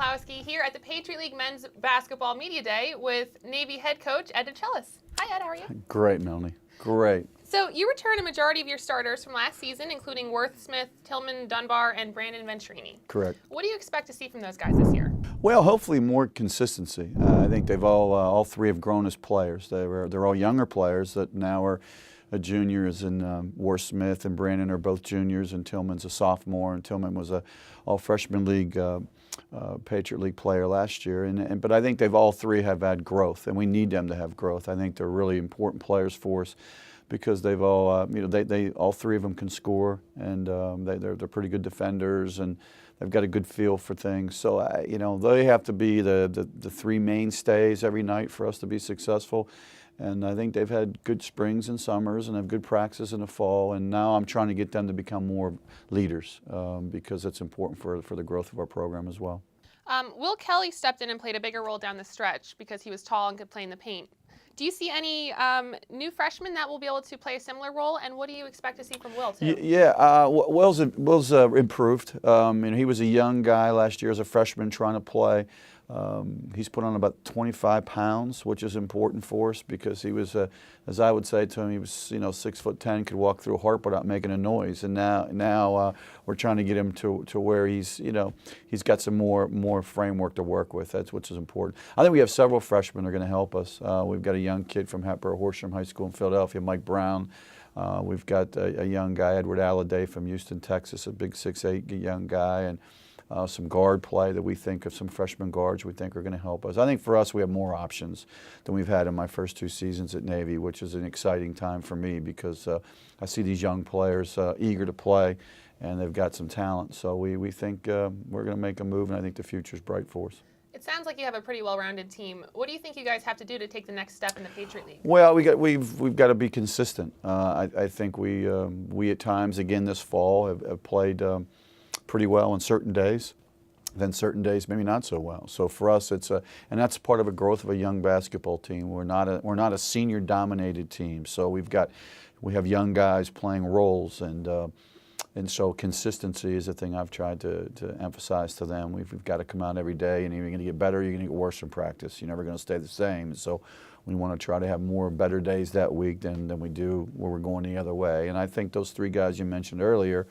Pellowski here at the Patriot League Men's Basketball Media Day with Navy head coach Ed DeChellis. Hi Ed, how are you? Great, Melanie. Great. So you returned a majority of your starters from last season, including Worth Smith, Tillman Dunbar, and Brandon Venturini. Correct. What do you expect to see from those guys this year? Well, hopefully more consistency. I think they've all three have grown as players. They're all younger players that now are juniors, and Worth Smith and Brandon are both juniors, and Tillman's a sophomore, and Tillman was a all-freshman league Patriot League player last year. But I think they've all three have had growth, and we need them to have growth. I think they're really important players for us because they've all, they all three of them can score, and they're pretty good defenders, and they've got a good feel for things. So they have to be the three mainstays every night for us to be successful. And I think they've had good springs and summers and have good practice in the fall. And now I'm trying to get them to become more leaders because it's important for the growth of our program as well. Will Kelly stepped in and played a bigger role down the stretch because he was tall and could play in the paint. Do you see any new freshmen that will be able to play a similar role, and what do you expect to see from Will, too? Will's improved. He was a young guy last year as a freshman trying to play. He's put on about 25 pounds, which is important for us because he was, as I would say to him, he was 6'10", could walk through a heart without making a noise. And now we're trying to get him to where he's got some more framework to work with. That's which is important. I think we have several freshmen that are going to help us. We've got a young kid from Hatboro-Horsham High School in Philadelphia, Mike Brown. We've got a young guy, Edward Alladay from Houston, Texas, a big 6'8" young guy, and some guard play that we think of, some freshman guards we think are going to help us. I think for us we have more options than we've had in my first 2 seasons at Navy, which is an exciting time for me because I see these young players eager to play, and they've got some talent. So we think we're going to make a move, and I think the future's bright for us. It sounds like you have a pretty well-rounded team. What do you think you guys have to do to take the next step in the Patriot League? Well, we've got to be consistent. I think we at times, again this fall, have played pretty well on certain days, then certain days maybe not so well. So for us, and that's part of a growth of a young basketball team. We're not a senior-dominated team, so we have young guys playing roles, and so consistency is the thing I've tried to emphasize to them. We've got to come out every day, and you're going to get better, you're going to get worse in practice. You're never going to stay the same. So we want to try to have more better days that week than we do where we're going the other way. And I think those 3 guys you mentioned earlier,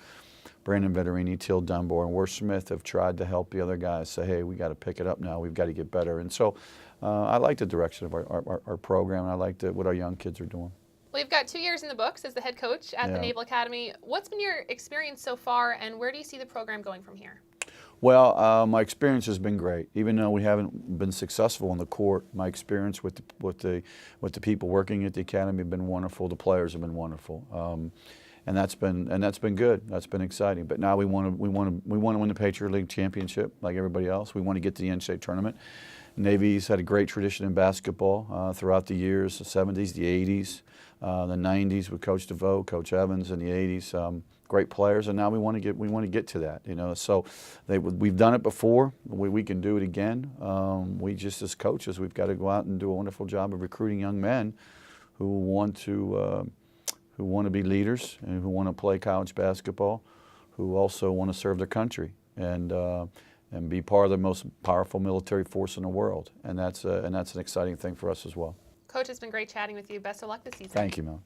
Brandon Venturini, Till Dunbar, and Worth Smith, have tried to help the other guys say, hey, we got to pick it up now. We've got to get better. And so I like the direction of our program, and I like what our young kids are doing. Well, you've got 2 years in the books as the head coach at the Naval Academy. What's been your experience so far, and where do you see the program going from here? Well, my experience has been great. Even though we haven't been successful on the court, my experience with the people working at the academy have been wonderful. The players have been wonderful. And that's been good. That's been exciting. But now we want to win the Patriot League championship like everybody else. We want to get to the NCAA tournament. Navy's had a great tradition in basketball throughout the years, the 70s, the 80s, the 90s with Coach DeVoe, Coach Evans in the 80s. Great players, and now we want to get to that. So we've done it before. We can do it again. We just as coaches, we've got to go out and do a wonderful job of recruiting young men who want to be leaders and who want to play college basketball, who also want to serve their country and be part of the most powerful military force in the world. And that's an exciting thing for us as well. Coach, it's been great chatting with you. Best of luck this season. Thank you, Mel.